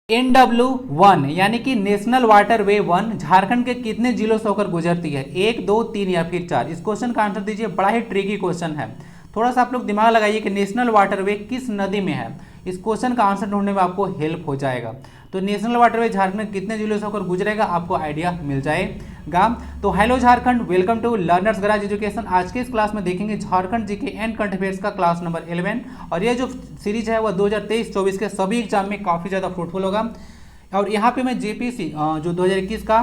NW1 यानी कि national water way 1 Jharkhand के कितने जिलों से होकर गुजरती है? 1, 2, 3 या फिर 4? इस क्वेश्चन का आंसर दीजिए। बड़ा ही ट्रिकी क्वेश्चन है, थोड़ा सा आप लोग दिमाग लगाइए कि नेशनल वाटर वे किस नदी में है। इस क्वेश्चन का आंसर ढूंढने में आपको हेल्प हो जाएगा। तो नेशनल वाटरवे झारखंड में कितने जिलों से होकर गुजरेगा आपको आइडिया मिल जाएगा। तो hello Jharkhand, welcome to Learners Garage Education. आज के इस क्लास में देखेंगे Jharkhand GK and current affairs का क्लास नंबर 11। और ये जो सीरीज है वह 2023-24 के सभी एग्जाम में काफ़ी ज़्यादा फ्रूटफुल होगा। और यहाँ पे मैं जेपीसी जो 2021 का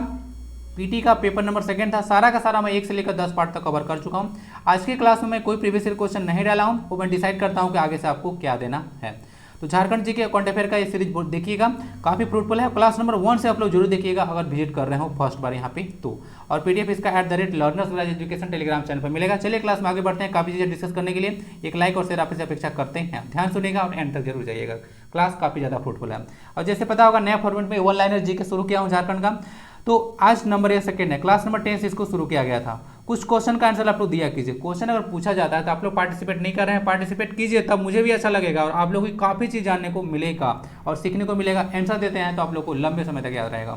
पीटी का पेपर नंबर 2 था, सारा का सारा मैं 1 से लेकर 10 पार्ट तक कवर कर चुका हूँ। आज की क्लास में मैं कोई प्रीवियस ईयर क्वेश्चन नहीं डाला हूँ, वो मैं डिसाइड करता हूँ कि आगे से आपको क्या देना है। तो झारखंड जी के करंट अफेयर का ये सीरीज देखिएगा, काफ़ी फ्रूटफुल है। क्लास नंबर 1 से आप लोग जरूर देखिएगा अगर विजिट कर रहे हो फर्स्ट बार यहाँ पे तो। और पीडीएफ इसका @learners Garage education Telegram channel पर मिलेगा। चलिए क्लास में आगे बढ़ते हैं। काफ़ी चीज़ें डिस्कस करने के लिए एक लाइक और शेयर आपसे अपेक्षा करते हैं। ध्यान सुनिएगा और एंड तक जरूर जाइएगा, क्लास काफ़ी ज़्यादा फ्रूटफुल है। और जैसे पता होगा नया फॉर्मेट में 1 लाइनर जी के शुरू किया हूँ झारखंड का। तो आज नंबर ये 2 है, क्लास नंबर 10 से इसको शुरू किया गया था। कुछ क्वेश्चन का आंसर आप लोग दिया कीजिए। क्वेश्चन अगर पूछा जाता है तो आप लोग पार्टिसिपेट नहीं कर रहे हैं, पार्टिसिपेट कीजिए, तब मुझे भी अच्छा लगेगा और आप लोगों की काफ़ी चीज़ जानने को मिलेगा और सीखने को मिलेगा। आंसर देते हैं तो आप लोग को लंबे समय तक याद रहेगा।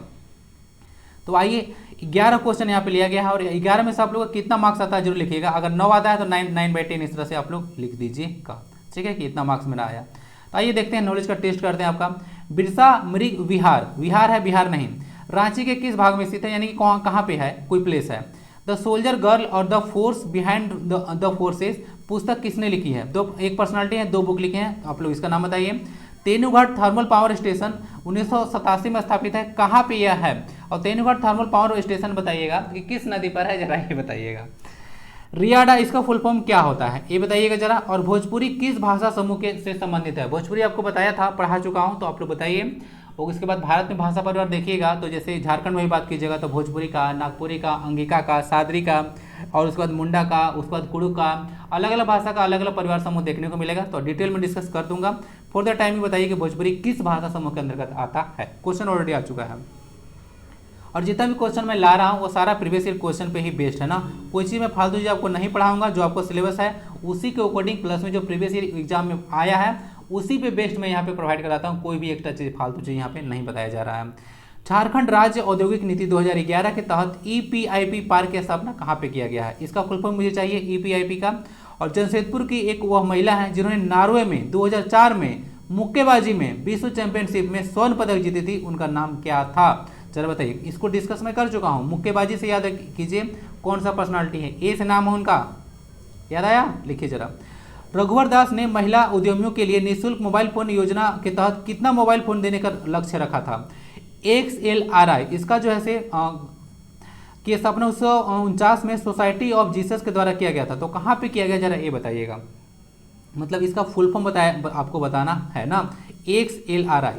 तो आइए 11 क्वेश्चन यहाँ पे लिया गया है और 11 में से आप लोग का कितना मार्क्स आता है जरूर लिखिएगा। अगर 9 आता है तो 9/10 इस तरह से आप लोग लिख दीजिएगा, ठीक है, कि इतना मार्क्स मेरा आया। तो आइए देखते हैं, नॉलेज का टेस्ट करते हैं आपका। बिरसा मृग विहार, विहार है बिहार नहीं, रांची के किस भाग में स्थित है, यानी कि कहाँ पे है, कोई प्लेस है। द सोल्जर गर्ल और the force behind the forces पुस्तक किसने लिखी है? एक पर्सनालिटी है, 2 बुक लिखे हैं, आप लोग इसका नाम बताइए। तेनुघाट थर्मल पावर स्टेशन 1987 में स्थापित है, कहाँ पे यह है? और तेनुघाट थर्मल पावर स्टेशन बताइएगा कि किस नदी पर है, जरा ये बताइएगा। रियाडा, इसका फुल फॉर्म क्या होता है ये बताइएगा जरा। और भोजपुरी किस भाषा समूह के से संबंधित है? भोजपुरी आपको बताया था, पढ़ा चुका हूँ, तो आप लोग बताइए। और उसके बाद भारत में भाषा परिवार देखिएगा तो जैसे झारखंड में ही बात कीजिएगा तो भोजपुरी का, नागपुरी का, अंगिका का, सादरी का, और उसके बाद मुंडा का, उसके बाद कुड़ू का, अलग अलग भाषा का अलग अलग परिवार समूह देखने को मिलेगा। तो डिटेल में डिस्कस कर दूंगा। फॉर द टाइम बताइए कि भोजपुरी किस भाषा समूह के अंतर्गत आता है। क्वेश्चन ऑलरेडी आ चुका है और जितना भी क्वेश्चन मैं ला रहा हूँ वो सारा प्रीवियस ईयर क्वेश्चन पे ही बेस्ड है ना। कोई चीज़ में फालतू चीज़ आपको नहीं पढ़ाऊंगा, जो आपको सिलेबस है उसी के अकॉर्डिंग प्लस में जो प्रीवियस ईयर एग्जाम में आया है उसी पे बेस्ड मैं यहाँ पे प्रोवाइड कराता हूँ। कोई भी एक्स्ट्रा चीज़ फालतू चीज़ यहाँ पे नहीं बताया जा रहा है। झारखंड राज्य औद्योगिक नीति 2011 के तहत EPIP पार्क की स्थापना कहाँ पे किया गया है? इसका फुल फॉर्म मुझे चाहिए EPIP का। और जमशेदपुर की एक वह महिला है जिन्होंने नॉर्वे में 2004 में मुक्केबाजी में विश्व चैंपियनशिप में स्वर्ण पदक जीती थी, उनका नाम क्या था? जरा बताइए। इसको डिस्कस मैं कर चुका हूँ। मुक्केबाजी से याद कीजिए कौन सा पर्सनालिटी है, ए से नाम है उनका, याद आया? लिखिए जरा। रघुवर दास ने महिला उद्यमियों के लिए निःशुल्क मोबाइल फोन योजना के तहत कितना मोबाइल फोन देने का लक्ष्य रखा था? XLRI, इसका जो है से की स्थापना 1949 में सोसाइटी ऑफ जीसस के द्वारा किया गया था। तो कहाँ पे किया गया जरा ये बताइएगा, मतलब इसका फुल फॉर्म बताया आपको बताना है ना, XLRI।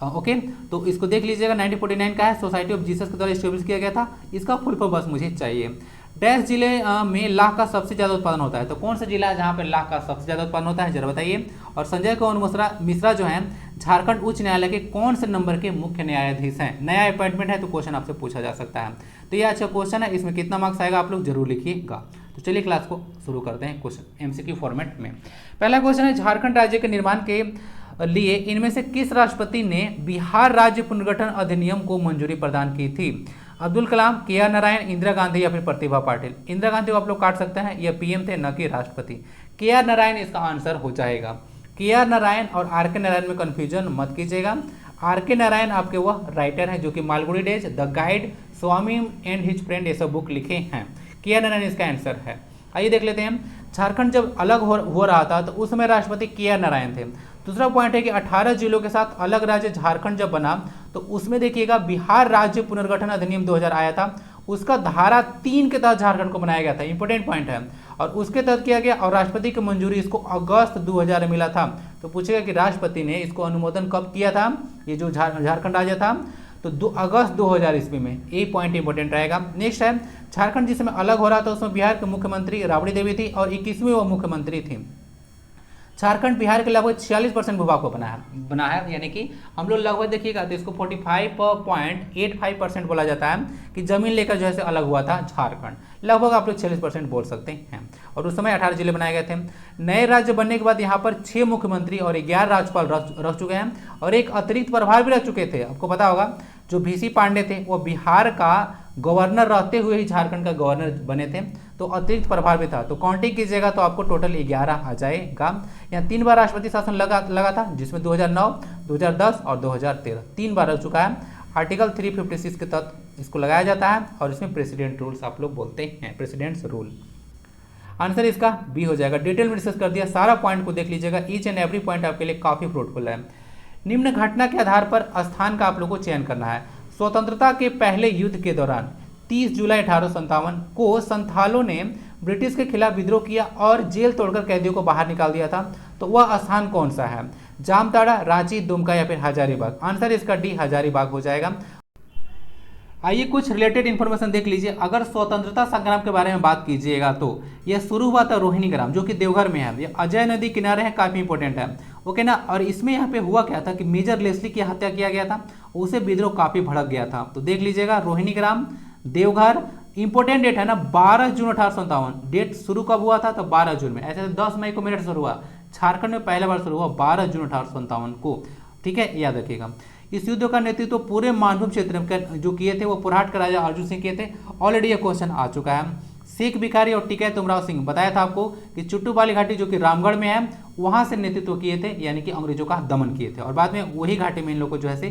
ओके, तो इसको देख लीजिएगा, 1949 का है, सोसाइटी ऑफ जीसस के द्वारा एस्टेब्लिश किया गया था। इसका फुल फॉर्म बस मुझे चाहिए। डैश जिले में लाख का सबसे ज़्यादा उत्पादन होता है, तो कौन सा जिला है जहाँ पर लाख का सबसे ज़्यादा उत्पादन होता है, जरा बताइए। और संजय कुमार मिश्रा जो है झारखंड उच्च न्यायालय के कौन से नंबर के मुख्य न्यायाधीश हैं? नया अपॉइंटमेंट है तो क्वेश्चन आपसे पूछा जा सकता है। तो ये अच्छा क्वेश्चन है, इसमें कितना मार्क्स आएगा आप लोग जरूर लिखिएगा। तो चलिए क्लास को शुरू करते हैं क्वेश्चन MCQ फॉर्मेट में। पहला क्वेश्चन है, झारखंड राज्य के निर्माण के लिए इनमें से किस राष्ट्रपति ने बिहार राज्य पुनर्गठन अधिनियम को मंजूरी प्रदान की थी? अब्दुल कलाम, KR नारायण, इंदिरा गांधी या फिर प्रतिभा पाटिल? इंदिरा गांधी को आप लोग काट सकते हैं, यह PM थे न कि राष्ट्रपति। KR नारायण इसका आंसर हो जाएगा। KR नारायण और RK नारायण में कंफ्यूजन मत कीजिएगा। RK नारायण आपके वह राइटर हैं जो कि Malgudi days, the guide, Swami and his friend ये सब बुक लिखे हैं। KR नारायण इसका आंसर है। आइए देख लेते हैं, झारखंड जब अलग हो रहा था तो उस समय राष्ट्रपति KR नारायण थे। दूसरा पॉइंट है कि 18 जिलों के साथ अलग राज्य झारखंड जब बना तो उसमें देखिएगा बिहार राज्य पुनर्गठन अधिनियम 2000 आया था, उसका धारा 3 के तहत झारखंड को बनाया गया था। इंपॉर्टेंट पॉइंट है, और उसके तहत किया गया और राष्ट्रपति की मंजूरी इसको अगस्त 2000 में मिला था। तो पूछेगा कि राष्ट्रपति ने इसको अनुमोदन कब किया था, ये जो झारखंड राज्य था, तो अगस्त 2000 ईस्वी में। ये पॉइंट इंपॉर्टेंट रहेगा। नेक्स्ट है, झारखंड जिस समय अलग हो रहा था उसमें बिहार के मुख्यमंत्री राबड़ी देवी थी और 21वीं वो मुख्यमंत्री थी। झारखंड बिहार के लगभग 46% भूभाग को बना है, यानी कि हम लोग लगभग देखिएगा तो इसको 45.85% बोला जाता है कि जमीन लेकर जो है से अलग हुआ था झारखंड। लगभग आप लोग 46% बोल सकते हैं। और उस समय 18 जिले बनाए गए थे। नए राज्य बनने के बाद यहाँ पर 6 मुख्यमंत्री और 11 राज्यपाल रह चुके हैं और एक अतिरिक्त प्रभार भी रह चुके थे। आपको पता होगा जो VC पांडे थे वो बिहार का गवर्नर रहते हुए ही झारखंड का गवर्नर बने थे, तो अतिरिक्त प्रभार भी था। तो काउंटिंग कीजिएगा तो आपको टोटल 11 आ जाएगा। यहाँ 3 बार राष्ट्रपति शासन लगा था, जिसमें 2009, 2010 और 2013 3 बार रह चुका है। आर्टिकल 356 के तहत इसको लगाया जाता है और इसमें प्रेसिडेंट रूल्स आप लोग बोलते हैं, प्रेसिडेंट्स रूल। आंसर इसका बी हो जाएगा। डिटेल में डिस्कस कर दिया, सारा पॉइंट को देख लीजिएगा, ईच एंड एवरी पॉइंट आपके लिए काफी फ्रूटफुल है। निम्न घटना के आधार पर स्थान का आप लोगों को चयन करना है। स्वतंत्रता के पहले युद्ध के दौरान 30 जुलाई 1857 को संथालों ने ब्रिटिश के खिलाफ विद्रोह किया और जेल तोड़कर कैदियों को बाहर निकाल दिया था, तो वह स्थान कौन सा है? जामताड़ा, रांची, दुमका या फिर हजारीबाग? आंसर इसका डी हजारीबाग हो जाएगा। आइए कुछ रिलेटेड इन्फॉर्मेशन देख लीजिए। अगर स्वतंत्रता संग्राम के बारे में बात कीजिएगा तो यह शुरू हुआ था रोहिणी ग्राम, जो कि देवघर में है। ये अजय नदी किनारे है, काफी इंपॉर्टेंट है, ओके ना। और इसमें यहाँ पे हुआ क्या था कि मेजर लेस्ली की हत्या किया गया था, उसे विद्रोह काफी भड़क गया था। तो देख लीजिएगा रोहिणी ग्राम, देवघर। इंपॉर्टेंट डेट है ना 12 जून 1857। डेट शुरू कब हुआ था? तो 12 जून में। ऐसे 10 मई को मेरठ शुरू हुआ, झारखंड में पहला बार शुरू हुआ 12 जून 1857 को, ठीक है, याद रखिएगा। इस युद्ध का नेतृत्व पूरे मानभूम क्षेत्र में जो किए थे वो पुरहाट के राजा अर्जुन सिंह किए थे। ऑलरेडी ये क्वेश्चन आ चुका है। शेख भिखारी और टिकैत उमराव सिंह, बताया था आपको कि चुट्टू वाली घाटी जो कि रामगढ़ में है, वहां से नेतृत्व किए थे, यानी कि अंग्रेजों का दमन किए थे। और बाद में वही घाटी में इन लोगों को जो है से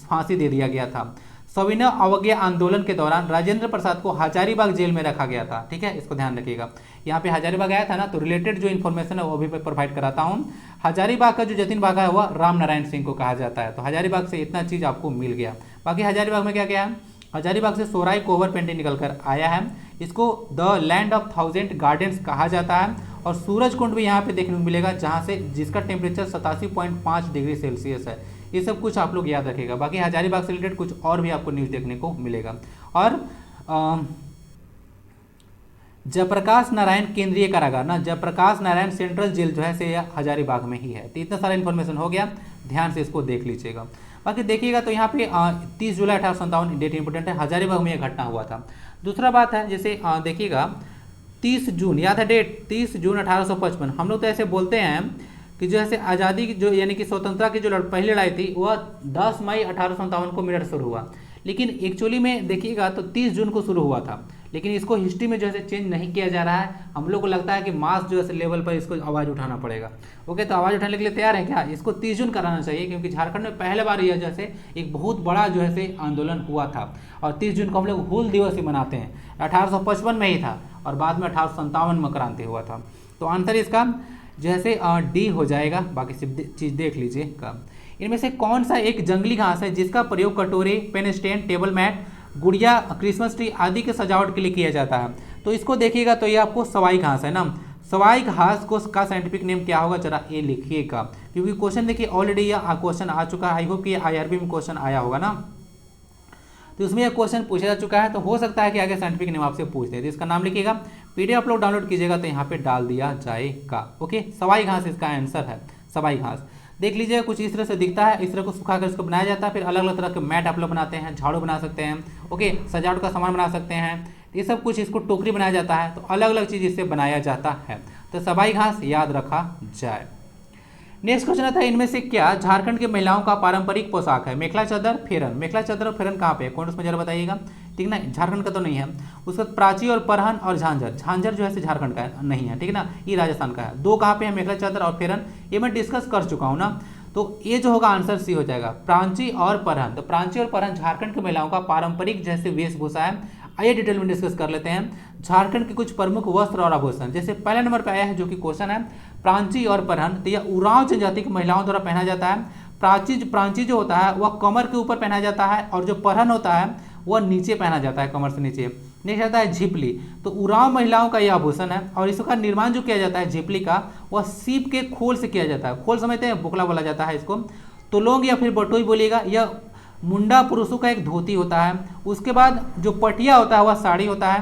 फांसी दे दिया गया था। सविनय अवज्ञा आंदोलन के दौरान राजेंद्र प्रसाद को हजारीबाग जेल में रखा गया था, ठीक है, इसको ध्यान रखिएगा। यहाँ पे हजारीबाग आया था ना, तो रिलेटेड जो इन्फॉर्मेशन है वो भी प्रोवाइड कराता हूँ। हजारीबाग का जो जतिन बाग है वह राम नारायण सिंह को कहा जाता है। तो हजारीबाग से इतना चीज आपको मिल गया। बाकी हजारीबाग में क्या क्या है? हजारीबाग से सोराई कोवर पेंटिंग निकल कर आया है। इसको द लैंड ऑफ 1000 गार्डन्स कहा जाता है। और सूरज कुंड भी यहाँ पे देखने को मिलेगा, जहाँ से जिसका टेम्परेचर 87.5 डिग्री सेल्सियस है। ये सब कुछ आप लोग याद रखेगा। बाकी हजारीबाग से रिलेटेड कुछ और भी आपको न्यूज़ देखने को मिलेगा। और जयप्रकाश नारायण केंद्रीय कारागार ना, जयप्रकाश नारायण सेंट्रल जेल जो है से हजारीबाग में ही है। तो इतना सारा इन्फॉर्मेशन हो गया, ध्यान से इसको देख लीजिएगा। बाकी देखिएगा तो यहाँ पे 30 जुलाई 1857 डेट इंपोर्टेंट है, हजारीबाग में यह घटना हुआ था। दूसरा बात है, जैसे देखिएगा 30 जून, याद है डेट, 30 जून 1855। हम लोग तो ऐसे बोलते हैं कि जो ऐसे आज़ादी की जो यानी कि स्वतंत्रता की जो पहली लड़ाई थी वह 10 मई 1857 को मेरठ शुरू हुआ, लेकिन एक्चुअली में देखिएगा तो 30 जून को शुरू हुआ था। लेकिन इसको हिस्ट्री में जो है चेंज नहीं किया जा रहा है। हम लोग को लगता है कि मास जो है लेवल पर इसको आवाज़ उठाना पड़ेगा। ओके, तो आवाज़ उठाने के लिए तैयार है क्या? इसको 30 जून कराना चाहिए, क्योंकि झारखंड में पहले बार यह जैसे एक बहुत बड़ा जो है आंदोलन हुआ था। और 30 जून को हम लोग हूल दिवस ही मनाते हैं। 1855 में ही था और बाद में 1857 में क्रांति हुआ था। तो आंसर इसका जैसे डी हो जाएगा। बाकी सिर्फ चीज़ देख लीजिए कब। इनमें से कौन सा एक जंगली घास है जिसका प्रयोग कटोरे, पेन स्टैंड, टेबल मैट, गुड़िया, क्रिसमस ट्री आदि के सजावट के लिए किया जाता है? तो इसको देखिएगा तो ये आपको सवाई घास है ना। सवाई घास को का साइंटिफिक नेम क्या होगा, जरा ये लिखिएगा, क्योंकि क्वेश्चन देखिए ऑलरेडी यह क्वेश्चन आ चुका है। आई होप कि IRB में क्वेश्चन आया होगा ना, तो इसमें यह क्वेश्चन पूछा जा चुका है। तो हो सकता है कि आगे साइंटिफिक नेम आपसे पूछ दे, तो इसका नाम लिखिएगा। PDF आप लोग डाउनलोड कीजिएगा तो यहाँ पे डाल दिया जाएगा। ओके, सवाई घास इसका आंसर है, सवाई घास। देख लीजिए कुछ इस तरह से दिखता है, इस तरह को सुखाकर इसको बनाया जाता है। फिर अलग अलग तरह के मैट आप लोग बनाते हैं, झाड़ू बना सकते हैं, ओके, सजावट का सामान बना सकते हैं, ये सब कुछ। इसको टोकरी बनाया जाता है, तो अलग अलग चीज़ इससे बनाया जाता है। तो सवाई घास याद रखा जाए। नेक्स्ट क्वेश्चन आता है, इनमें से क्या झारखंड की महिलाओं का पारंपरिक पोशाक है? मेखला चादर, फेरन। मेखला चादर और फेरन कहाँ पे है? कौन उसमें जरा बताइएगा, ठीक ना। झारखंड का तो नहीं है। उसके बाद प्राची और परहन और झांझर। झांझर जो है झारखंड का नहीं है, ठीक है ना, ये राजस्थान का है। दो कहाँ पे है? मेखला चादर और फेरन, ये मैं डिस्कस कर चुका हूँ ना। तो ये जो होगा आंसर सी हो जाएगा, प्रांची और परहन। तो प्रांची और परहन झारखंड की महिलाओं का पारंपरिक जैसे वेशभूषा है। आइए डिटेल में डिस्कस कर लेते हैं झारखंड के कुछ प्रमुख वस्त्र और आभूषण। जैसे पहले नंबर पे आया है जो कि क्वेश्चन है प्रांची और परहन, तो यह उरांव जनजाति की महिलाओं द्वारा पहना जाता है। प्रांची जो होता है वह कमर के ऊपर पहना जाता है, और जो परहन होता है वह नीचे पहना जाता है, कमर से नीचे। नेक्स्ट आता है झिपली। तो उरांव महिलाओं का यह आभूषण है, और इसका निर्माण जो किया जाता है झिपली का, वह सीप के खोल से किया जाता है। खोल समझते हैं, बोकला बोला जाता है इसको। तोलोंग या फिर बटोई बोलिएगा। यह मुंडा पुरुषों का एक धोती होता है। उसके बाद जो पटिया होता है वह साड़ी होता है।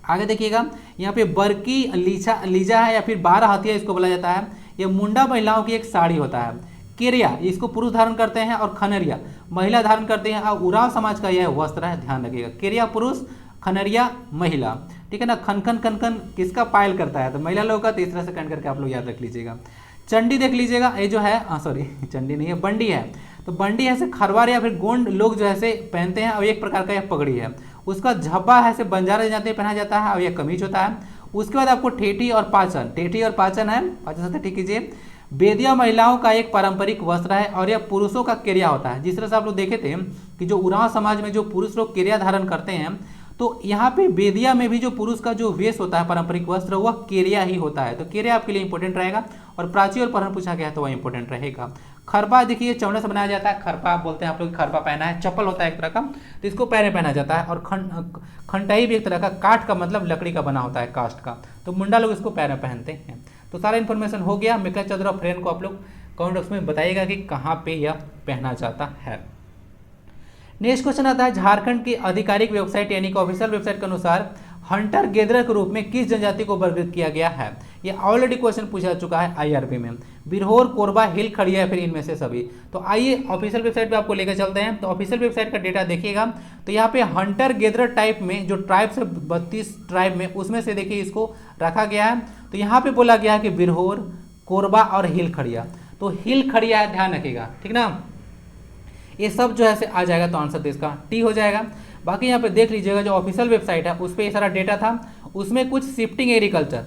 आगे देखिएगा, यहाँ पे बरकी लीजा है या फिर 12 हथिया इसको बोला जाता है। ये मुंडा महिलाओं की एक साड़ी होता है। केरिया इसको पुरुष धारण करते हैं और खनरिया महिला धारण करते हैं और उरांव समाज का यह वस्त्र है, ध्यान रखिएगा। केरिया पुरुष, खनरिया महिला, ठीक है ना। खनखन कनकन किसका पायल करता है, तो महिला लोग का। तो इस तरह से कन करके आप लोग याद रख लीजिएगा। चंडी देख लीजिएगा, ये जो है सॉरी चंडी नहीं है, बंडी है। तो बंडी ऐसे खरवार या फिर गोंड लोग जो है पहनते हैं और एक प्रकार का यह पगड़ी है। उसका झब्बा है से बंजारा जाते पहना जाता है और यह कमीज होता है। उसके बाद आपको ठेठी और पाचन, ठेठी और पाचन है, पाचन से ठीक कीजिए। बेदिया महिलाओं का एक पारंपरिक वस्त्र है और यह पुरुषों का केरिया होता है। जिस तरह से आप लोग देखे थे कि जो उरांव समाज में जो पुरुष लोग केरिया धारण करते हैं, तो यहाँ पे बेदिया में भी जो पुरुष का जो वेश होता है पारंपरिक वस्त्र, वह केरिया ही होता है। तो केरिया आपके लिए इंपॉर्टेंट रहेगा। और प्राची और परहन पूछा गया है तो वह इंपॉर्टेंट रहेगा। खरपा देखिए चमड़े से बनाया जाता है, खरपा बोलते हैं आप लोग, खरपा पहना है, चप्पल होता है एक तरह का, तो इसको पैर में पहना जाता है। और खंटाई भी एक तरह का, काठ का मतलब लकड़ी का बना होता है, कास्ट का, तो मुंडा लोग इसको पैर में पहनते हैं। तो सारा इन्फॉर्मेशन हो गया। मेखला चादर और फ्रेन को आप लोग कमेंट बॉक्स में बताइएगा कि कहाँ पे यह पहना जाता है। नेक्स्ट क्वेश्चन आता है, झारखंड की आधिकारिक वेबसाइट यानी कि ऑफिशियल वेबसाइट के अनुसार हंटर गेदर के रूप में किस जनजाति को वर्गीकृत किया गया है। यह ऑलरेडी क्वेश्चन पूछा चुका है आईआरबी में। बिरहोर, कोरबा, हिल खड़िया या फिर इनमें से सभी। तो आइए ऑफिशियल वेबसाइट पे आपको लेकर चलते हैं। तो ऑफिशियल वेबसाइट का डेटा देखिएगा, तो यहाँ पे हंटर गेदर टाइप में जो ट्राइब्स है 32 ट्राइब में, उसमें से देखिए इसको रखा गया है। तो यहाँ पे बोला गया है कि बिरहोर, कोरबा और हिल खड़िया। तो हिल खड़िया है, ध्यान रखिएगा, ठीक ना। ये सब जो है आ जाएगा, तो आंसर तो इसका टी हो जाएगा। बाकी यहाँ पे देख लीजिएगा, जो ऑफिशियल वेबसाइट है उस पर ये सारा डेटा था। उसमें कुछ शिफ्टिंग एग्रीकल्चर,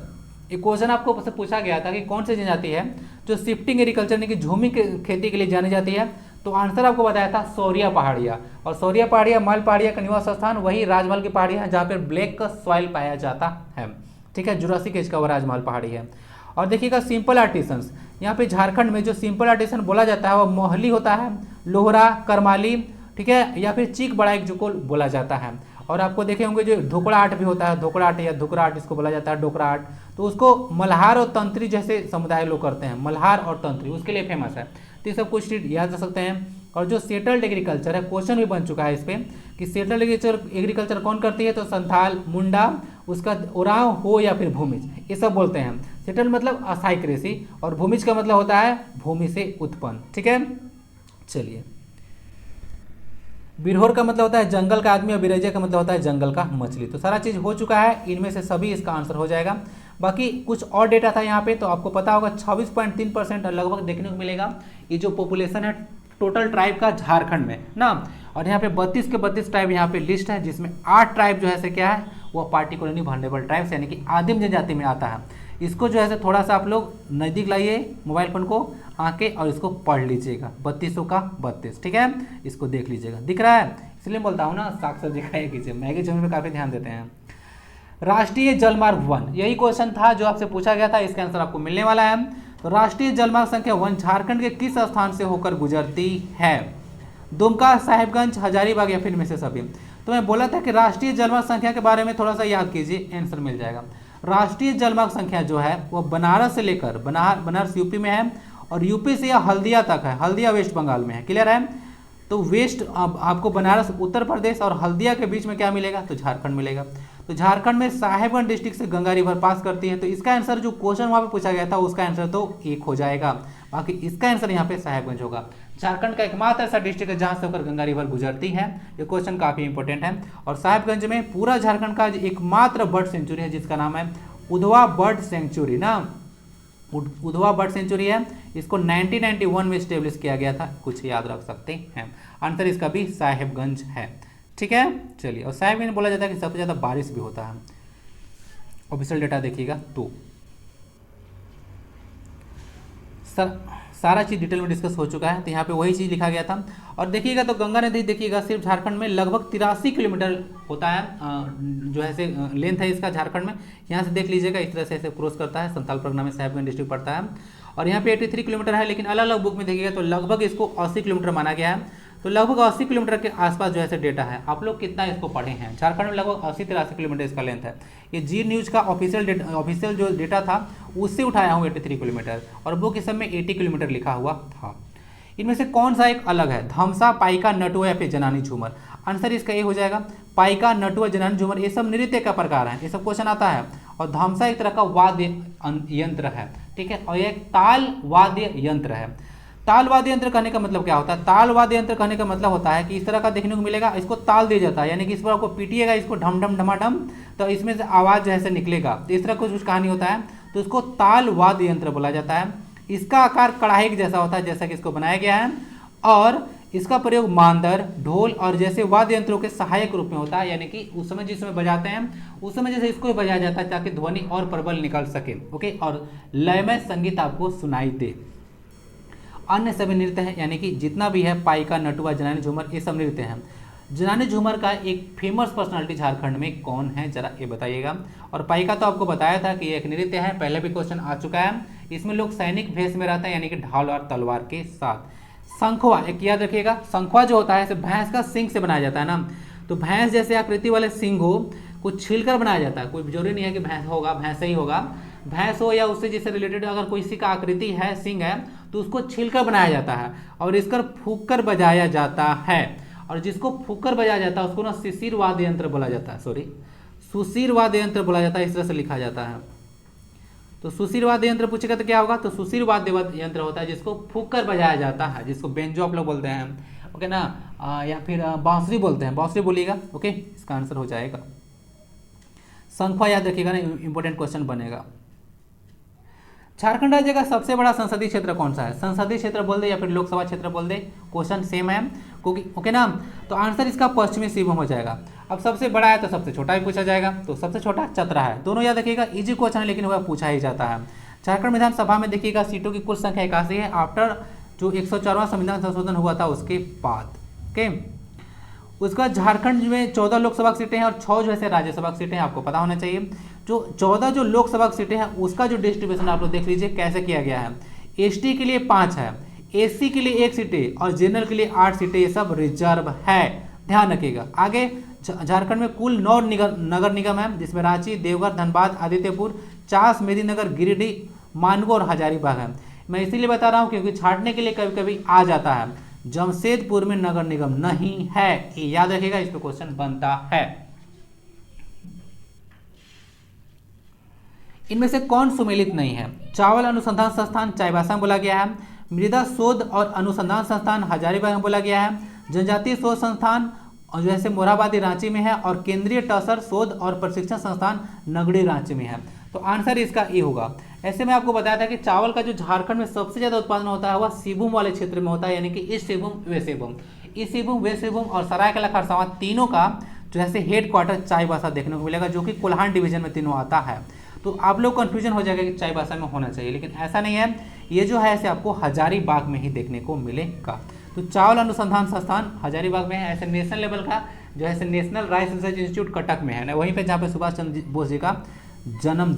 एक क्वेश्चन आपको पूछा गया था कि कौन सी जनजाति है जो शिफ्टिंग एग्रीकल्चर यानी कि झूमी खेती के लिए जानी जाती है। तो आंसर आपको बताया था सौरिया पहाड़िया। और सौरिया पहाड़िया, मल पहाड़िया का निवास स्थान वही राजमहल की पहाड़ी है जहाँ पर ब्लैक का सॉइल पाया जाता है, ठीक है। जुरासिक एज का वो राजमहल पहाड़ी है। और देखिएगा सिंपल आर्टिसंस, यहाँ पे झारखंड में जो सिंपल आर्टिसन बोला जाता है वो मोहली होता है, लोहरा, करमाली, ठीक है, या फिर चीक बड़ाइक जो बोला जाता है। और आपको देखे होंगे जो ढोकड़ा आर्ट भी होता है, ढोकड़ा आर्ट या धुकरा आर्ट इसको बोला जाता है, डोकरा आर्ट, तो उसको मल्हार और तंत्री जैसे समुदाय लोग करते हैं। मल्हार और तंत्री उसके लिए फेमस है। तो ये सब कुछ याद रख सकते हैं। और जो सेटल्ड एग्रीकल्चर है, क्वेश्चन भी बन चुका है इस पर कि सेटल्ड एग्रीकल्चर कौन करती है, तो संथाल, मुंडा, उसका उरांव, हो या फिर भूमिज, ये सब बोलते हैं। सेटल्ड मतलब अस्थायी कृषि और भूमिज का मतलब होता है भूमि से उत्पन्न, ठीक है। चलिए, बिरहोर का मतलब होता है जंगल का आदमी और बिरैजा का मतलब होता है जंगल का मछली। तो सारा चीज़ हो चुका है, इनमें से सभी इसका आंसर हो जाएगा। बाकी कुछ और डेटा था यहाँ पे, तो आपको पता होगा 26.3% लगभग देखने को मिलेगा ये जो पॉपुलेशन है टोटल ट्राइब का झारखंड में ना। और यहाँ पे 32 के 32 ट्राइब यहाँ पे लिस्ट है, जिसमें 8 ट्राइब जो है क्या है, वो पार्टिकुलरली वल्नरेबल ट्राइब्स यानी कि आदिम जनजाति में आता है। इसको जो है थोड़ा सा आप लोग नज़दीक लाइए मोबाइल फोन को आके और इसको पढ़ लीजिएगा, 32 का 32, ठीक है। इसको देख लीजिएगा, दिख रहा है, इसलिए बोलता हूँ ना साग सब्जी खाया कीजिए, मैगी चैनल में काफ़ी ध्यान देते हैं। राष्ट्रीय जलमार्ग 1, यही क्वेश्चन था जो आपसे पूछा गया था, इसका आंसर आपको मिलने वाला है। तो राष्ट्रीय जलमार्ग संख्या 1 झारखंड के किस स्थान से होकर गुजरती है। दुमका, साहिबगंज, हजारीबाग या फिर में से सभी। तो मैं बोला था कि राष्ट्रीय जलमार्ग संख्या के बारे में थोड़ा सा याद कीजिए, आंसर मिल जाएगा। राष्ट्रीय जलमार्ग संख्या जो है वो बनारस से लेकर बनारस यूपी में है और यूपी से यह हल्दिया तक है, हल्दिया वेस्ट बंगाल में है, क्लियर है। तो वेस्ट आपको बनारस उत्तर प्रदेश और हल्दिया के बीच में क्या मिलेगा, तो झारखंड मिलेगा। तो झारखंड में साहेबगंज डिस्ट्रिक्ट से गंगा रिवर पास करती है। तो इसका आंसर जो क्वेश्चन वहाँ पे पूछा गया था उसका आंसर तो 1 हो जाएगा, बाकी इसका आंसर यहाँ पे साहेबगंज होगा। झारखंड का एकमात्र ऐसा डिस्ट्रिक्ट है जहाँ से होकर गंगा रिवर गुजरती है। ये क्वेश्चन काफी इंपॉर्टेंट है। और साहेबगंज में पूरा झारखंड का एकमात्र बर्ड सेंचुरी है जिसका नाम है उधवा बर्ड सेंचुरी ना, उधवा बर्ड सेंचुरी है। इसको 1991 में स्टेब्लिश किया गया था, कुछ याद रख सकते हैं। आंसर इसका भी साहेबगंज है, ठीक है। चलिए, और साहेबगंज बोला जाता है कि सबसे ज़्यादा बारिश भी होता है। ऑफिशियल डेटा देखिएगा। तो सारा चीज़ डिटेल में डिस्कस हो चुका है। तो यहाँ पे वही चीज़ लिखा गया था। और देखिएगा तो गंगा नदी देखिएगा सिर्फ झारखंड में लगभग 83 किलोमीटर होता है, जो है से लेंथ है इसका झारखंड में। यहाँ से देख लीजिएगा, इस तरह से ऐसे क्रॉस करता है, संथाल परगना में साहेबगंज डिस्ट्रिक्ट पड़ता है। और यहाँ पे 83 किलोमीटर है, लेकिन अलग अलग बुक में देखिएगा तो लगभग इसको 80 किलोमीटर माना गया है। तो लगभग 80 किलोमीटर के आसपास जो है डेटा है। आप लोग कितना इसको पढ़े हैं, झारखंड में लगभग 80-83 किलोमीटर इसका लेंथ है। ये जी न्यूज़ का ऑफिशियल जो डेटा था उससे उठाया हूँ 83 किलोमीटर, और बुक इस समय 80 किलोमीटर लिखा हुआ था। इनमें से कौन सा एक अलग है, धमसा, पाइका, नटुआ या फिर जनानी झूमर। आंसर इसका ये हो जाएगा। पाइका, नटुआ, जनानी, झूमर ये सब नृत्य का प्रकार है, ये सब क्वेश्चन आता है। और धमसा एक तरह का वाद्य यंत्र है, ठीक है, और ये एक ताल वाद्य यंत्र है। ताल वाद्य यंत्र कहने का मतलब क्या होता है? ताल वाद्य यंत्र कहने का मतलब होता है कि इस तरह का देखने को मिलेगा, इसको ताल दिया जाता है, यानी कि इस पर आपको पीटिएगा इसको ढम ढम ढमाढम, तो इसमें से आवाज जो है निकलेगा, तो इस तरह कुछ कहानी होता है, तो इसको ताल वाद्य यंत्र बोला जाता है। इसका आकार कढ़ाई के जैसा होता है, जैसा कि इसको बनाया गया है, और इसका प्रयोग मांदर, ढोल और जैसे वाद्य यंत्रों के सहायक रूप में होता है, यानी कि उस समय जिस समय बजाते हैं उस समय जैसे इसको बजाया जाता है ताकि ध्वनि और प्रबल निकल सके, ओके, और लयमय संगीत आपको सुनाई दे। अन्य सभी नृत्य हैं, यानी कि जितना भी है पाइका, नटुआ, जनानी, झूमर ये सब नृत्य हैं। जनानी झूमर का एक फेमस पर्सनालिटी झारखंड में कौन है, जरा ये बताइएगा। और पाइका तो आपको बताया था कि एक नृत्य है, पहले भी क्वेश्चन आ चुका है। इसमें लोग सैनिक भेष में रहते हैं, यानी कि ढाल और तलवार के साथ। शंखवा एक याद रखिएगा, शंखवा जो होता है भैंस का सिंग से बनाया जाता है ना, तो भैंस जैसे आकृति वाले सिंग हो कुछ छीलकर बनाया जाता है, कोई जरूरी नहीं है कि भैंस होगा, भैंस ही होगा, भैंस हो या उससे जिससे रिलेटेड अगर कोई सी का आकृति है, सिंग है, तो उसको छीलकर बनाया जाता है और इसकर फूंक कर बजाया जाता है। और जिसको फूंक कर बजाया जाता है उसको ना शिशिर वाद्य यंत्र बोला जाता है, सॉरी सुशिर वाद्य यंत्र बोला जाता है, इस तरह से लिखा जाता है। तो सुशिर वाद्य यंत्र पूछेगा तो क्या होगा, तो सुशिर वाद्य यंत्र होता है जिसको फूंक कर बजाया जाता है, जिसको बेंजो आप लोग बोलते हैं, ओके ना, या फिर बांसुरी बोलते हैं, बांसुरी बोलिएगा, ओके, इसका आंसर हो जाएगा। शंखवा याद रखिएगा ना, इंपॉर्टेंट क्वेश्चन बनेगा। झारखंड राज्य का सबसे बड़ा संसदीय क्षेत्र कौन सा है? संसदीय क्षेत्र बोल दे या फिर लोकसभा क्षेत्र बोल दे, क्वेश्चन सेम है, क्योंकि ओके ना, तो आंसर इसका पश्चिमी सिंहभूम हो जाएगा। अब सबसे बड़ा है तो सबसे छोटा भी पूछा जाएगा, तो सबसे छोटा चतरा है, दोनों याद रखिएगा, इजी क्वेश्चन है लेकिन वह पूछा ही जाता है। झारखंड विधानसभा में देखिएगा सीटों की कुल संख्या 81 है, आफ्टर जो 104वां संविधान संशोधन हुआ था उसके बाद, ओके। उसके बाद झारखंड में 14 लोकसभा सीटें हैं और 6 जो है राज्यसभा सीटें हैं, आपको पता होना चाहिए। जो 14 जो लोकसभा सीटें हैं उसका जो डिस्ट्रीब्यूशन आप लोग देख लीजिए कैसे किया गया है। एसटी के लिए 5 है, एससी के लिए 1 सीटें और जनरल के लिए 8 सीटें, ये सब रिजर्व है, ध्यान रखिएगा। आगे झारखंड में कुल 9 नगर निगम है, जिसमें रांची, देवघर, धनबाद, आदित्यपुर, चास, मेदिनीनगर, गिरिडीह, मानगो और हजारीबाग है। मैं इसीलिए बता रहा हूँ क्योंकि छांटने के लिए कभी कभी आ जाता है, जमशेदपुर में नगर निगम नहीं है, ये याद रखिएगा, इस पर क्वेश्चन बनता है। इनमें से कौन सुमेलित नहीं है? चावल अनुसंधान संस्थान चाईबासा में बोला गया है, मृदा शोध और अनुसंधान संस्थान हजारीबाग में बोला गया है, जनजातीय शोध संस्थान जैसे मोरहाबादी रांची में है, और केंद्रीय टसर शोध और प्रशिक्षण संस्थान नगड़ी रांची में है। तो आंसर इसका ए होगा। ऐसे में आपको बताया था कि चावल का जो झारखंड में सबसे ज्यादा उत्पादन होता है वह सिंहभूम वाले क्षेत्र में होता है, यानी कि East Singhbhum, West Singhbhum. East Singhbhum, West Singhbhum और सरायकेला खरसावां तीनों का जो है हेडक्वार्टर चाईबासा देखने को मिलेगा, जो कि कोल्हान डिवीजन में तीनों आता है। तो आप लोग कंफ्यूजन हो जाएगा कि चाईबासा में होना चाहिए, लेकिन ऐसा नहीं है, ये जो है ऐसे आपको हजारीबाग में ही देखने को मिलेगा। तो चावल अनुसंधान संस्थान हजारीबाग में है, ऐसे नेशनल लेवल का जो है national rice research institute Cuttack में है ना, वहीं पे जहाँ पे सुभाष चंद्र बोस जी का जन्म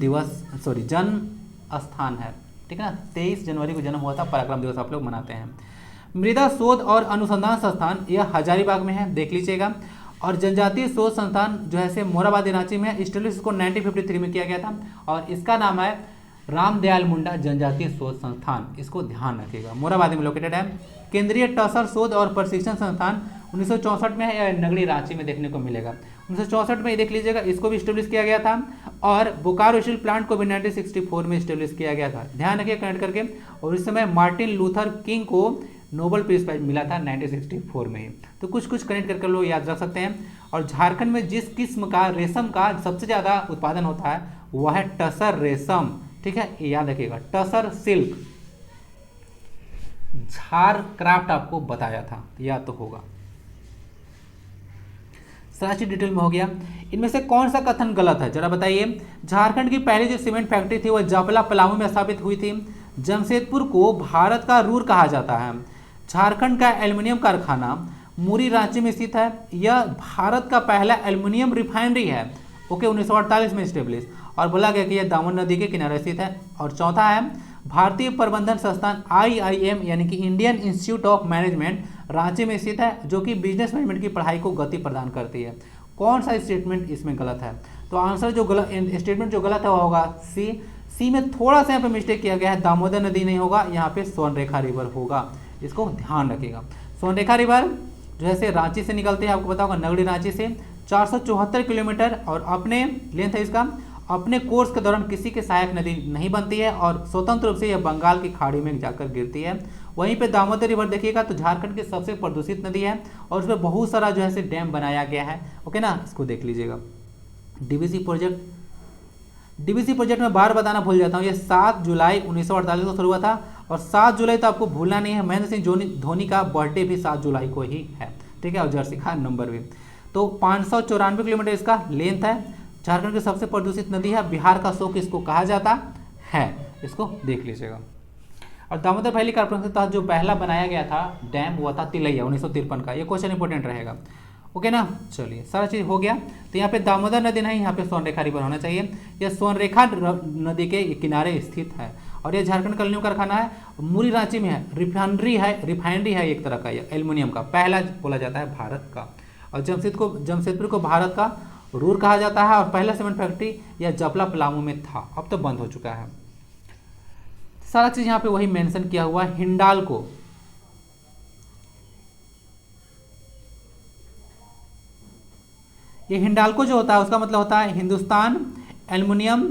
स्थान है, ठीक है ना। 23 जनवरी को जन्म हुआ था, पराक्रम दिवस आप लोग मनाते हैं। मृदा शोध और अनुसंधान संस्थान यह हजारीबाग में है, देख लीजिएगा। और जनजातीय शोध संस्थान जो है मोरहाबादी रांची में है, स्टेब्लिश इसको 1953 में किया गया था और इसका नाम है रामदयाल मुंडा जनजातीय शोध संस्थान, इसको ध्यान रखिएगा, मोरहाबादी में लोकेटेड है। केंद्रीय टसर शोध और प्रशिक्षण संस्थान 1964 में है, नगड़ी रांची में देखने को मिलेगा। 1964 में देख लीजिएगा, इसको भी स्टेब्लिश किया गया था। और बोकारो स्टील प्लांट को भी 1964 में स्टेब्लिश किया गया था, ध्यान रखिए कनेक्ट करके। और इस समय मार्टिन लूथर किंग को नोबेल पीस प्राइज मिला था 1964 में ही। तो कुछ कनेक्ट करके लोग याद रख सकते हैं। और झारखंड में जिस किस्म का रेशम का सबसे ज़्यादा उत्पादन होता है वह है टसर रेशम, ठीक है, याद रखिएगा, टसर सिल्क। झार क्राफ्ट आपको बताया था, याद तो होगा। सारी डिटेल में हो गया। इनमें से कौन सा कथन गलत है, जरा बताइए। झारखंड की पहली जो सीमेंट फैक्ट्री थी वह जपला पलामू में स्थापित हुई थी। जमशेदपुर को भारत का रूर कहा जाता है। झारखंड का एल्युमिनियम कारखाना मुरी रांची में स्थित है। यह भारत का पहला एल्युमिनियम रिफाइनरी है, ओके, 1948 में स्टेब्लिश। और बोला गया कि यह दामन नदी के किनारे स्थित है। और चौथा है भारतीय प्रबंधन संस्थान IIM यानी कि Indian institute of management Ranchi में स्थित है, जो कि बिजनेस मैनेजमेंट की पढ़ाई को गति प्रदान करती है। कौन सा स्टेटमेंट इसमें गलत है? तो आंसर जो गलत स्टेटमेंट जो गलत है वह होगा सी में थोड़ा सा यहाँ पे मिस्टेक किया गया है, दामोदर नदी नहीं होगा, यहाँ पे स्वर्णरेखा रिवर होगा, इसको ध्यान रखिएगा। स्वर्णरेखा रिवर जो है से रांची से निकलते हैं, आपको पता होगा नगड़ी रांची से 474 किलोमीटर, और अपने लेंथ है इसका, अपने कोर्स के दौरान किसी के सहायक नदी नहीं बनती है और स्वतंत्र रूप से यह बंगाल की खाड़ी में जाकर गिरती है। वहीं पे दामोदर रिवर देखिएगा तो झारखंड की सबसे प्रदूषित नदी है और उसमें बहुत सारा जो है से डैम बनाया गया है। ओके ना, इसको देख लीजिएगा। डीवीसी प्रोजेक्ट में बार बताना भूल जाता हूँ, ये 7 जुलाई 1948 को शुरू हुआ था और 7 जुलाई तो आपको भूलना नहीं है, महेंद्र सिंह धोनी का बर्थडे भी 7 जुलाई को ही है, ठीक है, और जर्सी का नंबर भी। तो 594 किलोमीटर इसका लेंथ है। झारखंड की सबसे प्रदूषित नदी है, बिहार का शोक इसको कहा जाता है, इसको देख लीजिएगा। और दामोदर वैली कॉर्पोरेशन के तहत जो पहला बनाया गया था डैम हुआ था तिलैया 1953 का, ये क्वेश्चन इंपॉर्टेंट रहेगा। ओके ना, चलिए सारा चीज़ हो गया। तो यहाँ पे दामोदर नदी नहीं, यहाँ पे स्वर्णरेखा रिवर होना चाहिए। यह स्वर्णरेखा नदी के किनारे स्थित है और यह झारखंड का एल्यूमिनियम कारखाना है, मूरी रांची में है। रिफाइनरी है एक तरह का, यह एल्यूमिनियम का पहला बोला जाता है भारत का। और जमशेदपुर को भारत का रूर कहा जाता है और पहला सीमेंट फैक्ट्री यह जपला पलामू में था, अब तो बंद हो चुका है। सारा चीज यहाँ पे वही मेंशन किया हुआ है। हिंडाल्को, ये हिंडाल्को जो होता है उसका मतलब होता है Hindustan aluminium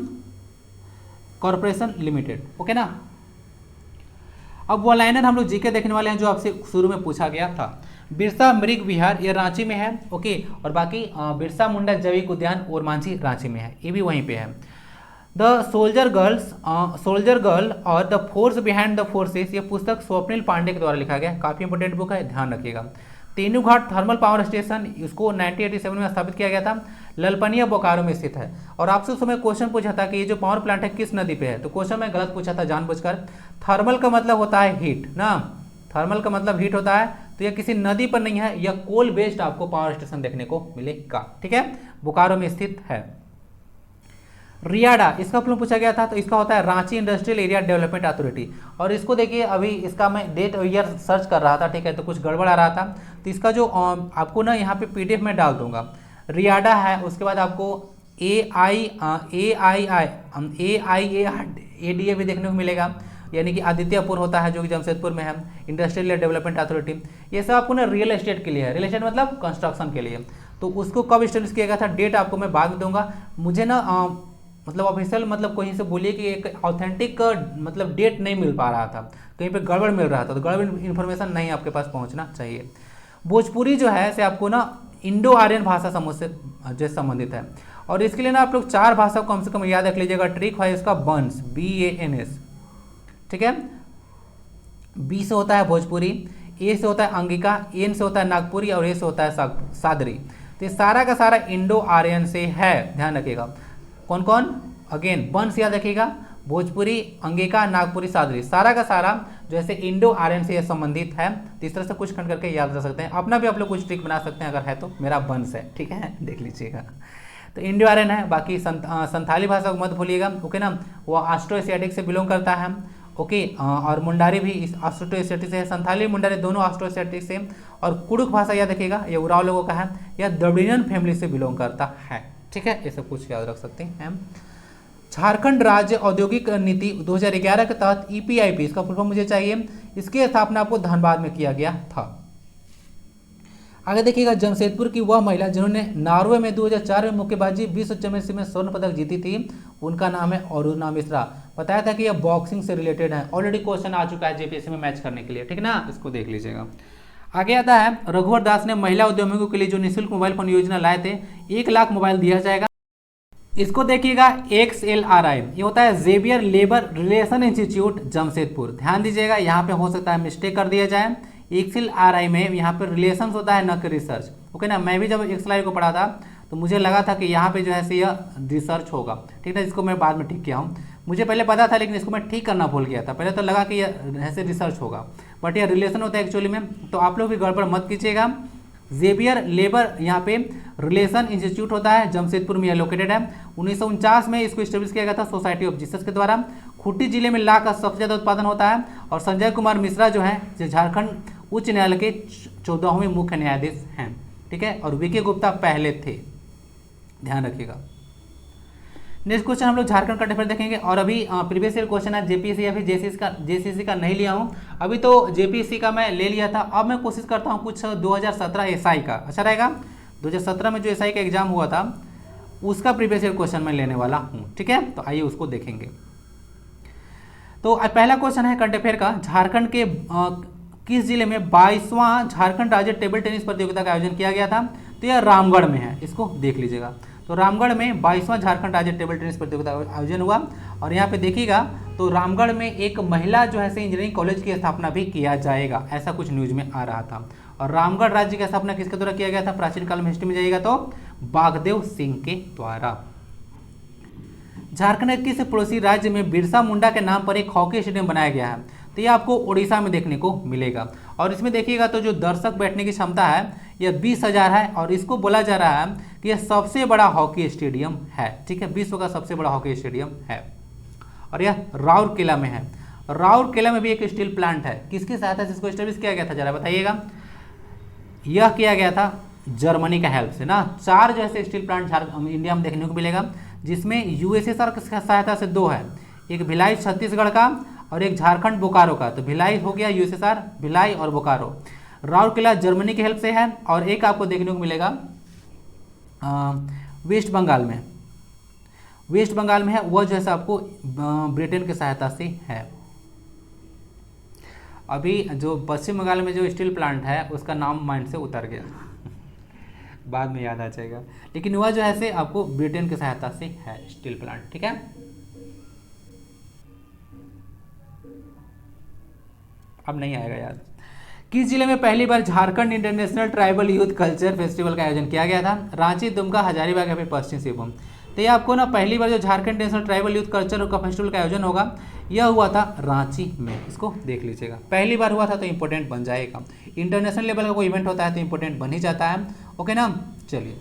corporation limited. Okay ना, अब वो लाइनर हम लोग जीके देखने वाले हैं जो आपसे शुरू में पूछा गया था। बिरसा मृग विहार ये रांची में है, ओके, और बाकी बिरसा मुंडा जैविक उद्यान ओरमांझी रांची में है, ये भी वहीं पे है। द सोल्जर गर्ल और the force behind the forces, ये पुस्तक स्वप्निल पांडे के द्वारा लिखा गया है, काफी इंपोर्टेंट बुक है, ध्यान रखिएगा। तेनूघाट थर्मल पावर स्टेशन, इसको 1987 में स्थापित किया गया था, ललपनिया बोकारो में स्थित है। और आपसे उस समय क्वेश्चन पूछा था कि ये जो पावर प्लांट है किस नदी पे है, तो क्वेश्चन में गलत पूछा था जानबूझकर। थर्मल का मतलब होता है हीट ना, थर्मल का मतलब हीट होता है, तो यह किसी नदी पर नहीं है, यह कोल बेस्ड आपको पावर स्टेशन देखने को मिलेगा, ठीक है, बोकारो में स्थित है। रियाडा, इसका प्रश्न पूछा गया था, तो इसका होता है Ranchi industrial area development authority. और इसको देखिए, अभी इसका मैं डेट ईयर सर्च कर रहा था, ठीक है, तो कुछ गड़बड़ आ रहा था, तो इसका जो आपको ना यहाँ पे पीडीएफ में डाल दूंगा। रियाडा है, उसके बाद आपको AIADA भी देखने को मिलेगा, यानी कि आदित्यपुर होता है जो कि जमशेदपुर में है, इंडस्ट्रियल डेवलपमेंट अथॉरिटी। ये सब आपको ना रियल एस्टेट के लिए है, रियल एस्टेट मतलब कंस्ट्रक्शन के लिए। तो उसको कब स्टेब्लिश किया गया था, डेट आपको मैं बाद में दूंगा। मुझे ना मतलब ऑफिशियल मतलब कहीं से बोलिए कि एक ऑथेंटिक मतलब डेट नहीं मिल पा रहा था, कहीं पे गड़बड़ मिल रहा था, तो गड़बड़ इन्फॉर्मेशन नहीं आपके पास पहुंचना चाहिए। भोजपुरी जो है से आपको ना इंडो आर्यन भाषा समूह से जो संबंधित है, और इसके लिए ना आप लोग 4 भाषा को कम से कम याद रख लीजिएगा। ट्रिक है इसका बंस, BANS, ठीक है। बी से होता है भोजपुरी, ए से होता है अंगिका, एन से होता है नागपुरी और ए से होता है सादरी। तो ये सारा का सारा इंडो आर्यन से है, ध्यान रखिएगा। कौन कौन, अगेन वंश याद रखिएगा, भोजपुरी, अंगिका, नागपुरी, सादरी, सारा का सारा जैसे इंडो आर्यन से संबंधित है। तो इस तरह से कुछ खंड करके याद रख सकते हैं, अपना भी आप लोग कुछ ट्रिक बना सकते हैं, अगर है तो मेरा वंश है, ठीक है, देख लीजिएगा। तो इंडो आर्यन है, बाकी संथाली भाषा को मत भूलिएगा, ओके ना, वो ऑस्ट्रो एशियाटिक से बिलोंग करता है, ओके, और मुंडारी भी इस ऑस्ट्रो एशियाटिक से है, संथाली मुंडारी दोनों ऑस्ट्रो एशियाटिक से। और कुड़ुक भाषा याद रखिएगा, ये उराव लोगों का है, यह द्रविडियन फैमिली से बिलोंग करता है, ठीक है, ये सब कुछ याद रख सकते हैं। झारखंड राज्य औद्योगिक नीति 2011 के तहत EPIP, इसका फुल फॉर्म मुझे चाहिए, इसकी स्थापना आपको धनबाद में किया गया था। आगे देखिएगा, जमशेदपुर की वह महिला जिन्होंने नॉर्वे में 2004 में मुक्केबाजी विश्व चैंपियनशिप में स्वर्ण पदक जीती थी, उनका नाम है अरुणा मिश्रा। बताया था कि यह बॉक्सिंग से रिलेटेड है, ऑलरेडी क्वेश्चन आ चुका है JPSC में मैच करने के लिए, ठीक है ना, इसको देख लीजिएगा। आगे आता है, रघुवर दास ने महिला उद्यमियों के लिए जो निःशुल्क मोबाइल फोन योजना लाए थे, 1 लाख मोबाइल दिया जाएगा। इसको देखिएगा, XLRI, ये होता है Xavier Labour Relation Institute Jamshedpur. ध्यान दीजिएगा, यहाँ पे हो सकता है मिस्टेक कर दिया जाए, XLRI में यहाँ पे रिलेशन होता है, न कि रिसर्च, ओके ना। मैं भी जब XLRI को पढ़ा था तो मुझे लगा था कि यहाँ पे जो है यह रिसर्च होगा, ठीक है, इसको मैं बाद में ठीक किया हूँ। मुझे पहले पता था लेकिन इसको मैं ठीक करना भूल गया था, पहले तो लगा कि यह ऐसे रिसर्च होगा, बट यह रिलेशन होता है एक्चुअली में। तो आप लोग भी गड़बड़ मत कीजिएगा। जेवियर लेबर यहाँ पे रिलेशन इंस्टीट्यूट होता है, जमशेदपुर में यह लोकेटेड है। 1949 में इसको स्टेब्लिश किया गया था सोसाइटी ऑफ जीसस के द्वारा। खूंटी जिले में ला का सबसे ज़्यादा उत्पादन होता है। और संजय कुमार मिश्रा जो है झारखंड उच्च न्यायालय के 14वें मुख्य न्यायाधीश हैं, ठीक है, और वीके गुप्ता पहले थे, ध्यान रखिएगा। नेक्स्ट क्वेश्चन हम लोग झारखंड करंट अफेयर देखेंगे। और अभी प्रीवियस ईयर क्वेश्चन है जेपीएससी या फिर जेसीसी का नहीं लिया हूँ, अभी तो जेपीएससी का मैं ले लिया था। अब मैं कोशिश करता हूँ कुछ 2017 एसआई का, अच्छा रहेगा। 2017 में जो एसआई का एग्जाम हुआ था उसका प्रीवियस ईयर क्वेश्चन मैं लेने वाला हूँ, ठीक है। तो आइए उसको देखेंगे। तो पहला क्वेश्चन है करंट अफेयर का, झारखंड के किस जिले में 22वां झारखंड राज्य टेबल टेनिस प्रतियोगिता का आयोजन किया गया था? तो यह रामगढ़ में है, इसको देख लीजिएगा। तो रामगढ़ में 22वां झारखंड राज्य टेबल टेनिस प्रतियोगिता का आयोजन हुआ। और यहाँ पे देखिएगा तो रामगढ़ में एक महिला जो है इंजीनियरिंग कॉलेज की स्थापना भी किया जाएगा, ऐसा कुछ न्यूज में आ रहा था। और रामगढ़ राज्य की स्थापना किसके द्वारा किया गया था? प्राचीन काल में हिस्ट्री में जाइएगा तो बागदेव सिंह के द्वारा। झारखंड के किस पड़ोसी राज्य में बिरसा मुंडा के नाम पर एक हॉकी स्टेडियम बनाया गया है? तो ये आपको उड़ीसा में देखने को मिलेगा। और इसमें देखिएगा तो जो दर्शक बैठने की क्षमता है यह 20,000 है। और इसको बोला जा रहा है कि यह सबसे बड़ा हॉकी स्टेडियम है, ठीक है, विश्व का सबसे बड़ा हॉकी स्टेडियम है। और यह राउरकेला में है। राउरकेला में भी एक स्टील प्लांट है, किसकी सहायता से इसको एस्टेब्लिश किया गया था जरा बताइएगा? यह किया गया था जर्मनी का हेल्प से ना। 4 जो है स्टील प्लांट इंडिया में देखने को मिलेगा, जिसमें यूएसएसआर की सहायता से 2 है, एक भिलाई छत्तीसगढ़ का और एक झारखंड बोकारो का। तो भिलाई हो गया यूएसएसआर, भिलाई और बोकारो। राउरकेला जर्मनी की हेल्प से है। और एक आपको देखने को मिलेगा वेस्ट बंगाल में, वेस्ट बंगाल में है, वह जो है आपको ब्रिटेन की सहायता से है। अभी जो पश्चिम बंगाल में जो स्टील प्लांट है उसका नाम माइंड से उतर गया बाद में याद आ जाएगा, लेकिन वह जो है आपको ब्रिटेन की सहायता से है स्टील प्लांट, ठीक है। अब नहीं आएगा याद। किस जिले में पहली बार Jharkhand international tribal youth culture festival का आयोजन किया गया था? रांची, दुमका, हजारीबाग या फिर पश्चिम सिंहभूम। तो ये आपको ना पहली बार जो Jharkhand national tribal youth culture का फेस्टिवल का आयोजन होगा यह हुआ था रांची में, इसको देख लीजिएगा। पहली बार हुआ था तो इंपॉर्टेंट बन जाएगा। इंटरनेशनल लेवल का कोई इवेंट होता है तो इंपॉर्टेंट बन ही जाता है, ओके ना। चलिए,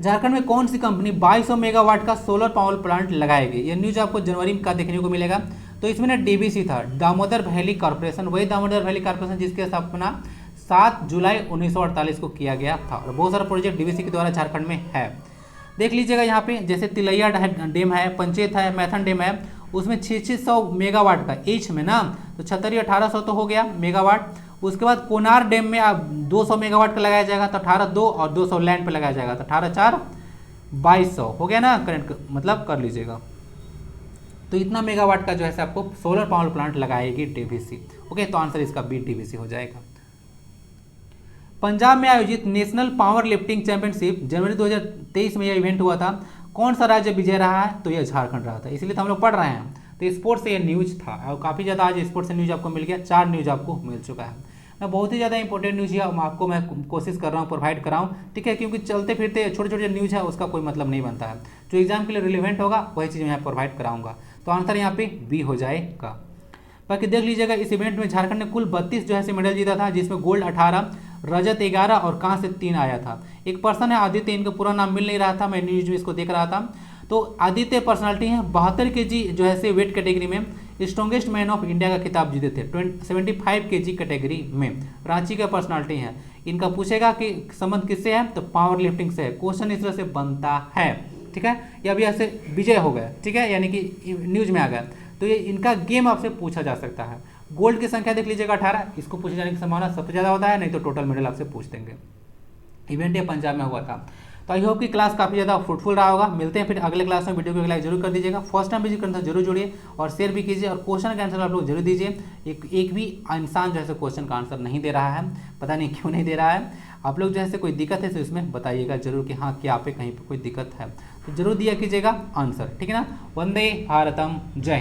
झारखंड में कौन सी कंपनी 2200 मेगावाट का सोलर पावर प्लांट लगाएगी? यह न्यूज आपको जनवरी का देखने को मिलेगा। तो इसमें ना डीबीसी था, दामोदर वैली कॉर्पोरेशन, वही दामोदर वैली कॉर्पोरेशन जिसकी स्थापना 7 जुलाई 1948 को किया गया था। और बहुत सारा प्रोजेक्ट डीबीसी के द्वारा झारखंड में है, देख लीजिएगा। यहाँ पे जैसे तिलैया डैम है, पंचेत है, मैथन डैम है, उसमें 600 मेगावाट का एच में ना, तो 1800 तो हो गया मेगावाट। उसके बाद कोनार डैम में आप 200 मेगावाट का लगाया जाएगा, तो 18 और 200 लैंड पे लगाया जाएगा, तो 18 2200 हो गया ना, करंट मतलब कर लीजिएगा। तो इतना मेगावाट का जो है आपको सोलर पावर प्लांट लगाएगी डीबीसी, ओके। तो आंसर इसका बी डीबीसी हो जाएगा। पंजाब में आयोजित नेशनल पावर लिफ्टिंग चैंपियनशिप जनवरी 2023 में यह इवेंट हुआ था, कौन सा राज्य विजय रहा है? तो यह झारखंड रहा था, इसलिए तो हम लोग पढ़ रहे हैं। तो स्पोर्ट्स से यह न्यूज था और काफ़ी ज़्यादा आज स्पोर्ट्स से न्यूज आपको मिल गया, 4 न्यूज आपको मिल चुका है। मैं बहुत ही ज़्यादा इंपॉर्टेंट न्यूज है आपको मैं कोशिश कर रहा हूँ प्रोवाइड कराऊँ, ठीक है, क्योंकि चलते फिरते छोटे छोटे न्यूज है उसका कोई मतलब नहीं बनता है। जो एग्जाम के लिए रिलेवेंट होगा वही चीज़ मैं प्रोवाइड कराऊंगा। तो आंसर यहाँ पे बी हो जाएगा। बाकी देख लीजिएगा इस इवेंट में झारखंड ने कुल 32 जो है मेडल जीता था, जिसमें गोल्ड 18, रजत 11 और कांस्य 3 आया था। एक पर्सन है आदित्य, इनका पूरा नाम मिल नहीं रहा था, मैं न्यूज में इसको देख रहा था। तो आदित्य पर्सनालिटी है, 72 kg जो है वेट कैटेगरी में स्ट्रॉन्गेस्ट मैन ऑफ इंडिया का खिताब जीते थे 75 kg कैटेगरी में। रांची का पर्सनालिटी है, इनका पूछेगा कि संबंध किससे है? तो पावर लिफ्टिंग से है। क्वेश्चन इस तरह से बनता है, ठीक है। या भी ऐसे विजय हो गया, ठीक है, यानी कि न्यूज में आ गया। तो ये इनका गेम आपसे पूछा जा सकता है। गोल्ड की संख्या देख लीजिएगा 18, इसको पूछे जाने की संभावना सबसे ज़्यादा होता है, नहीं तो टोटल मेडल आपसे पूछ देंगे। इवेंट ये पंजाब में हुआ था। तो आई होप कि क्लास काफ़ी ज़्यादा फ्रूटफुल रहा होगा। मिलते हैं फिर अगले क्लास में। वीडियो को लाइक जरूर कर दीजिएगा, फर्स्ट टाइम विजिट करना था जरूर जुड़िए और शेयर भी कीजिए। और क्वेश्चन का आंसर आप लोग जरूर दीजिए। एक भी इंसान जो है क्वेश्चन का आंसर नहीं दे रहा है, पता नहीं क्यों नहीं दे रहा है। आप लोग जो है कोई दिक्कत है तो इसमें बताइएगा जरूर कि हाँ क्या पे कहीं पर कोई दिक्कत है, तो जरूर दिया कीजिएगा आंसर, ठीक है ना। वंदे भारतम, जय।